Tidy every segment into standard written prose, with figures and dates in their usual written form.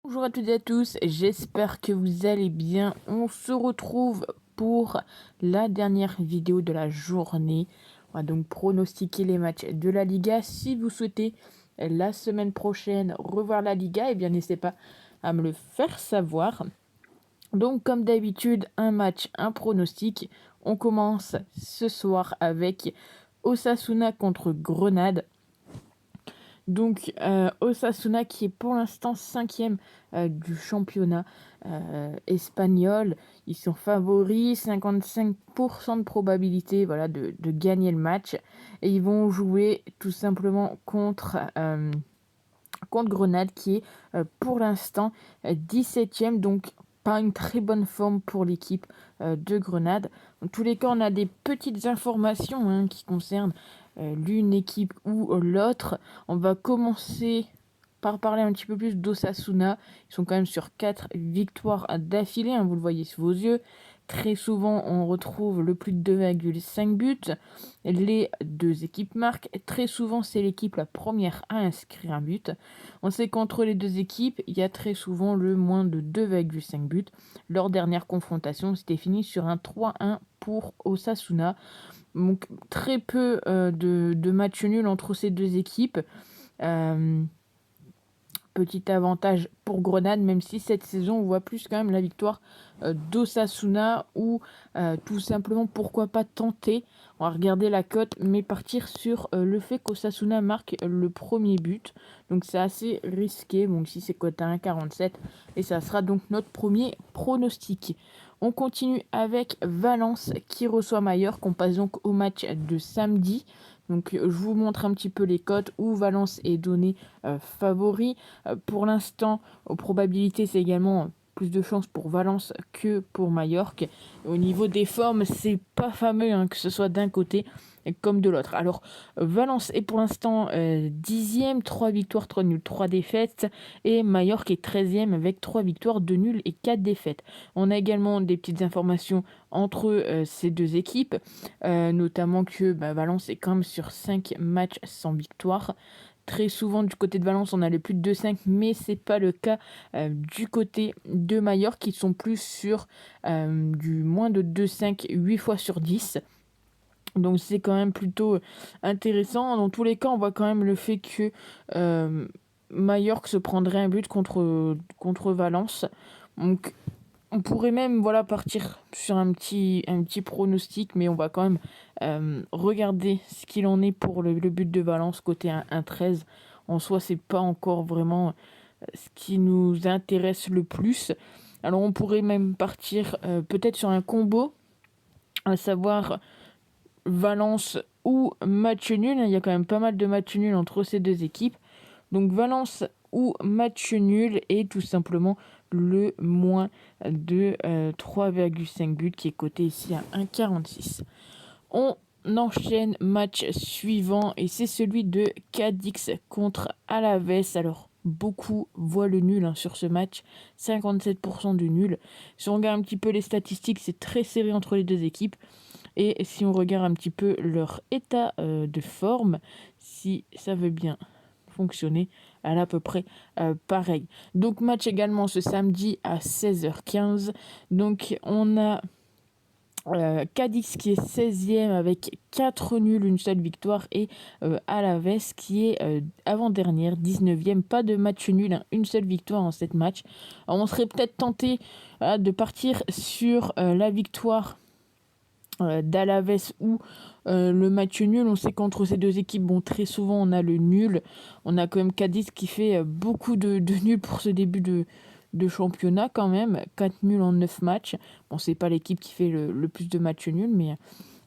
Bonjour à toutes et à tous, j'espère que vous allez bien. On se retrouve pour la dernière vidéo de la journée. On va donc pronostiquer les matchs de la Liga. Si vous souhaitez la semaine prochaine revoir la Liga, eh bien n'hésitez pas à me le faire savoir. Donc comme d'habitude, un match, un pronostic. On commence ce soir avec Osasuna contre Grenade. Donc Osasuna qui est pour l'instant 5e du championnat espagnol. Ils sont favoris, 55% de probabilité de gagner le match. Et ils vont jouer tout simplement contre Grenade qui est pour l'instant 17e. Donc pas une très bonne forme pour l'équipe de Grenade. Dans tous les cas, on a des petites informations qui concernent l'une équipe ou l'autre. On va commencer par parler un petit peu plus d'Osasuna. Ils sont quand même sur 4 victoires d'affilée, vous le voyez sous vos yeux. Très souvent, on retrouve le plus de 2,5 buts. Les deux équipes marquent. Très souvent, c'est l'équipe la première à inscrire un but. On sait qu'entre les deux équipes, il y a très souvent le moins de 2,5 buts. Leur dernière confrontation, c'était fini sur un 3-1 pour Osasuna. Donc très peu de matchs nuls entre ces deux équipes. Petit avantage pour Grenade, même si cette saison on voit plus quand même la victoire d'Osasuna ou tout simplement pourquoi pas tenter. On va regarder la cote mais partir sur le fait qu'Osasuna marque le premier but. Donc c'est assez risqué, donc si c'est cote à 1,47 et ça sera donc notre premier pronostic. On continue avec Valence qui reçoit Mallorca. On passe donc au match de samedi. Donc je vous montre un petit peu les cotes où Valence est donné favori. Pour l'instant, aux probabilités, c'est également plus de chances pour Valence que pour Majorque. Au niveau des formes, c'est pas fameux que ce soit d'un côté comme de l'autre. Alors, Valence est pour l'instant 10e, 3 victoires, 3 nuls, 3 défaites. Et Majorque est 13e avec 3 victoires, 2 nuls et 4 défaites. On a également des petites informations entre ces deux équipes, notamment que Valence est quand même sur 5 matchs sans victoire. Très souvent du côté de Valence on a les plus de 2-5 mais c'est pas le cas du côté de Majorque qui sont plus sur du moins de 2-5 8 fois sur 10. Donc c'est quand même plutôt intéressant. Dans tous les cas on voit quand même le fait que Majorque se prendrait un but contre Valence. Donc on pourrait même partir sur un petit pronostic, mais on va quand même regarder ce qu'il en est pour le but de Valence côté 1,13. En soi, c'est pas encore vraiment ce qui nous intéresse le plus. Alors on pourrait même partir peut-être sur un combo, à savoir Valence ou match nul. Il y a quand même pas mal de matchs nuls entre ces deux équipes. Donc Valence ou match nul et tout simplement le moins de 3,5 buts qui est coté ici à 1,46. On enchaîne match suivant et c'est celui de Cadix contre Alaves. Alors beaucoup voient le nul sur ce match, 57% du nul. Si on regarde un petit peu les statistiques, c'est très serré entre les deux équipes. Et si on regarde un petit peu leur état de forme, si ça veut bien fonctionner, elle est à peu près pareil. Donc match également ce samedi à 16h15. Donc on a Cadix qui est 16e avec 4 nuls, une seule victoire et Alaves qui est avant-dernière, 19e. Pas de match nul, une seule victoire en 7 matchs. Alors, on serait peut-être tenté de partir sur la victoire d'Alaves ou le match nul. On sait qu'entre ces deux équipes, très souvent on a le nul. On a quand même Cadiz qui fait beaucoup de nuls pour ce début de championnat quand même. 4 nuls en 9 matchs. Bon, c'est pas l'équipe qui fait le plus de matchs nuls,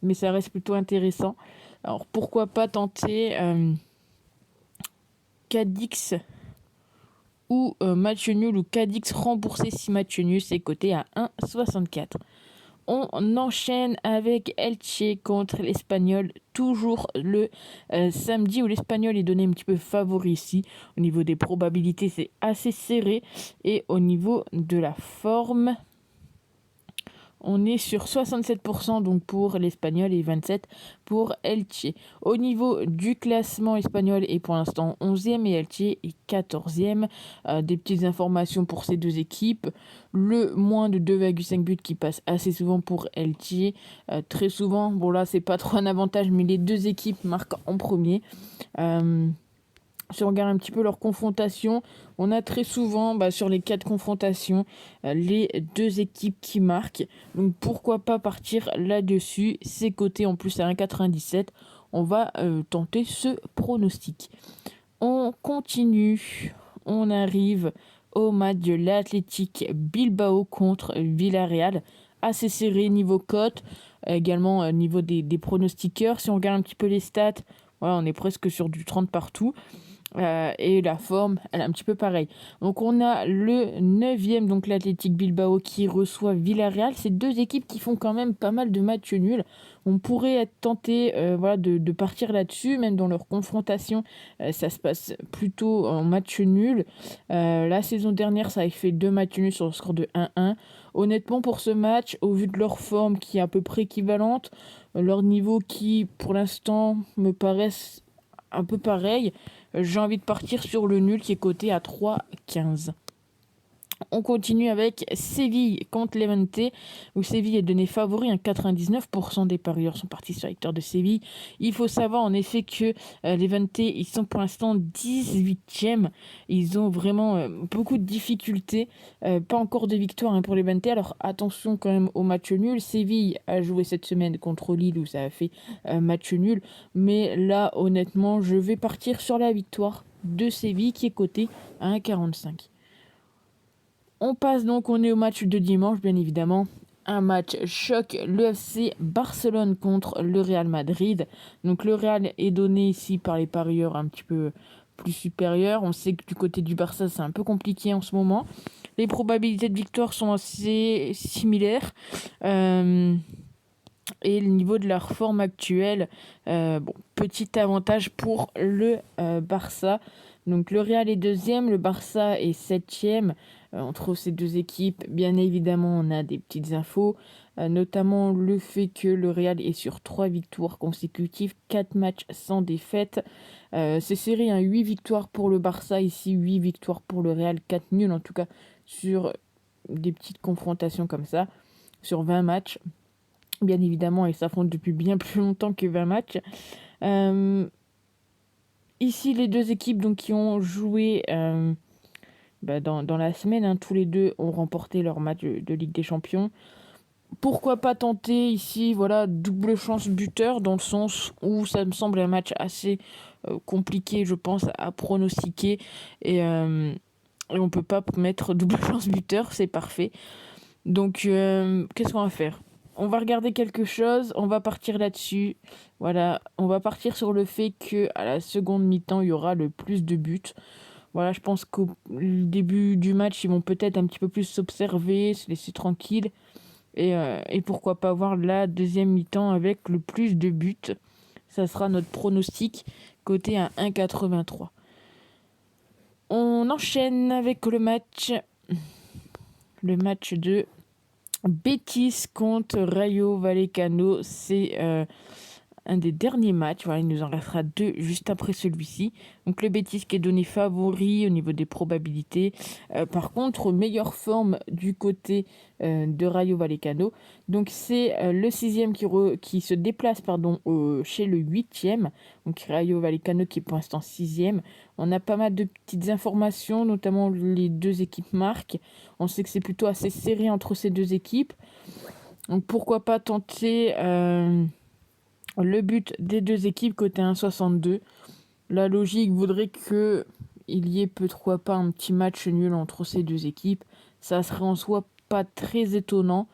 mais ça reste plutôt intéressant. Alors pourquoi pas tenter Cadix ou match nul ou Cadix remboursé 6 matchs nuls, c'est coté à 1,64. On enchaîne avec Elche contre l'Espagnol, toujours le samedi où l'Espagnol est donné un petit peu favori ici. Au niveau des probabilités, c'est assez serré. Et au niveau de la forme, On est sur 67% donc pour l'Espagnol et 27% pour Elche. Au niveau du classement, espagnol est pour l'instant 11e et Elche est 14e. Des petites informations pour ces deux équipes. Le moins de 2,5 buts qui passe assez souvent pour Elche. Très souvent, bon là c'est pas trop un avantage, mais les deux équipes marquent en premier. Si on regarde un petit peu leurs confrontations, on a très souvent, sur les 4 confrontations, les deux équipes qui marquent. Donc pourquoi pas partir là-dessus. C'est coté en plus à 1,97. On va tenter ce pronostic. On continue. On arrive au match de l'Athletic Bilbao contre Villarreal. Assez serré niveau cote, également niveau des pronostiqueurs. Si on regarde un petit peu les stats, voilà, on est presque sur du 30 partout. Et la forme, elle est un petit peu pareille. Donc on a le 9e, donc l'Athletic Bilbao qui reçoit Villarreal. C'est deux équipes qui font quand même pas mal de matchs nuls. On pourrait être tenté de partir là-dessus, même dans leur confrontation. Ça se passe plutôt en match nul. La saison dernière, ça avait fait 2 matchs nuls sur le score de 1-1. Honnêtement, pour ce match, au vu de leur forme qui est à peu près équivalente, leur niveau qui, pour l'instant, me paraissent un peu pareil, j'ai envie de partir sur le nul qui est coté à 3,15. On continue avec Séville contre Levante, où Séville est donné favori. 99% des parieurs sont partis sur la victoire de Séville. Il faut savoir en effet que Levante, ils sont pour l'instant 18e. Ils ont vraiment beaucoup de difficultés. Pas encore de victoire pour Levante. Alors attention quand même au match nul. Séville a joué cette semaine contre Lille où ça a fait match nul. Mais là, honnêtement, je vais partir sur la victoire de Séville qui est cotée à 1,45. On passe donc, on est au match de dimanche, bien évidemment. Un match choc, le FC Barcelone contre le Real Madrid. Donc le Real est donné ici par les parieurs un petit peu plus supérieurs. On sait que du côté du Barça, c'est un peu compliqué en ce moment. Les probabilités de victoire sont assez similaires. Et le niveau de leur forme actuelle, petit avantage pour le Barça. Donc le Real est 2e, le Barça est 7e. Entre ces deux équipes, bien évidemment, on a des petites infos, notamment le fait que le Real est sur 3 victoires consécutives, 4 matchs sans défaite. C'est serré, 8 victoires pour le Barça, ici 8 victoires pour le Real, 4 nuls en tout cas sur des petites confrontations comme ça, sur 20 matchs. Bien évidemment, ils s'affrontent depuis bien plus longtemps que 20 matchs. Ici, les deux équipes donc, qui ont joué dans la semaine, tous les deux ont remporté leur match de Ligue des Champions. Pourquoi pas tenter ici, double chance buteur, dans le sens où ça me semble un match assez compliqué, je pense, à pronostiquer. Et on peut pas mettre double chance buteur, c'est parfait. Donc, qu'est-ce qu'on va faire ? On va regarder quelque chose, on va partir là-dessus. Voilà, on va partir sur le fait qu'à la seconde mi-temps, il y aura le plus de buts. Voilà, je pense qu'au début du match, ils vont peut-être un petit peu plus s'observer, se laisser tranquille. Et pourquoi pas voir la deuxième mi-temps avec le plus de buts. Ça sera notre pronostic, coté à 1,83. On enchaîne avec le match de Betis contre Rayo Vallecano. C'est un des derniers matchs. Voilà, il nous en restera 2 juste après celui-ci. Donc le Betis qui est donné favori au niveau des probabilités. Par contre, meilleure forme du côté de Rayo Vallecano. Donc c'est le 6e qui se déplace chez le 8e. Donc Rayo Vallecano qui est pour l'instant 6e. On a pas mal de petites informations, notamment les deux équipes marquent. On sait que c'est plutôt assez serré entre ces deux équipes. Donc pourquoi pas tenter le but des deux équipes côté 1,62. La logique voudrait qu'il y ait pourquoi pas un petit match nul entre ces deux équipes. Ça serait en soi pas très étonnant.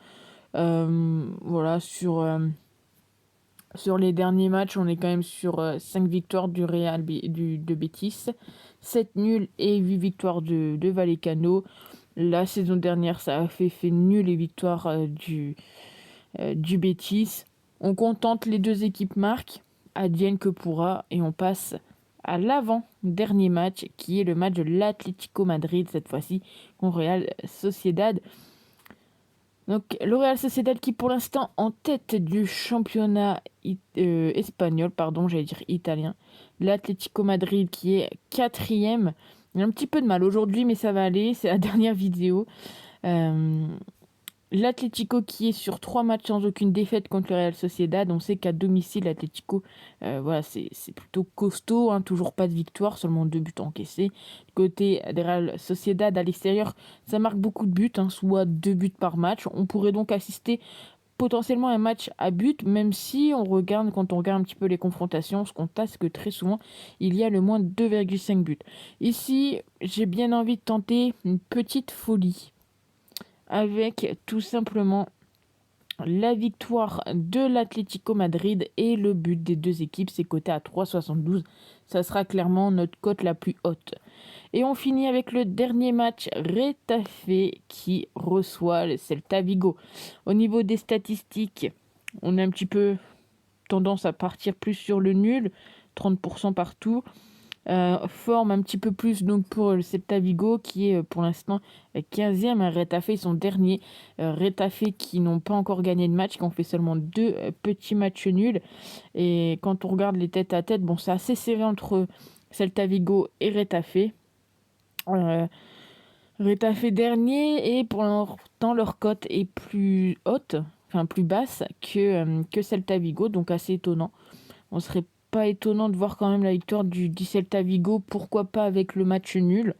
Sur les derniers matchs, on est quand même sur 5 victoires du Real de Betis, 7 nuls et 8 victoires de Vallecano. La saison dernière, ça a fait nul et victoire du Betis. On contente les deux équipes marques, advienne que pourra, et on passe à l'avant-dernier match, qui est le match de l'Atlético Madrid, cette fois-ci, contre Real Sociedad. Donc le Real Sociedad qui pour l'instant en tête du championnat espagnol, pardon, j'allais dire italien. L'Atlético Madrid qui est quatrième. Il a un petit peu de mal aujourd'hui, mais ça va aller. C'est la dernière vidéo. Euh, L'Atlético qui est sur 3 matchs sans aucune défaite contre le Real Sociedad. On sait qu'à domicile, l'Atlético, voilà, c'est plutôt costaud. Hein, toujours pas de victoire, seulement 2 buts encaissés. Côté des Real Sociedad à l'extérieur, ça marque beaucoup de buts, hein, soit 2 buts par match. On pourrait donc assister potentiellement à un match à but, même si quand on regarde un petit peu les confrontations, ce qu'on constate, c'est que très souvent, il y a le moins de 2,5 buts. Ici, j'ai bien envie de tenter une petite folie avec tout simplement la victoire de l'Atlético Madrid et le but des deux équipes, c'est coté à 3,72. Ça sera clairement notre cote la plus haute. Et on finit avec le dernier match, Retafe qui reçoit le Celta Vigo. Au niveau des statistiques, on a un petit peu tendance à partir plus sur le nul, 30% partout. Forme un petit peu plus donc pour le Celta Vigo qui est pour l'instant 15e. Retafe son dernier. Retafe qui n'ont pas encore gagné de match, qui ont fait seulement 2 petits matchs nuls. Et quand on regarde les têtes à tête, bon, c'est assez serré entre Celta Vigo et Retafe. Retafe dernier et pour l'instant leur cote est plus haute, enfin plus basse que Celta Vigo, donc assez étonnant. On serait pas étonnant de voir quand même la victoire du Celta Vigo, pourquoi pas avec le match nul.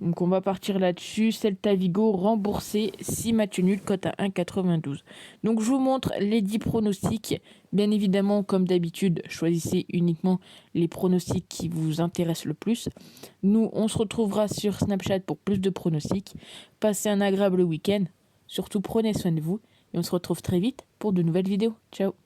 Donc on va partir là-dessus. Celta Vigo remboursé, 6 matchs nuls, cote à 1,92. Donc je vous montre les 10 pronostics. Bien évidemment, comme d'habitude, choisissez uniquement les pronostics qui vous intéressent le plus. Nous, on se retrouvera sur Snapchat pour plus de pronostics. Passez un agréable week-end. Surtout, prenez soin de vous. Et on se retrouve très vite pour de nouvelles vidéos. Ciao!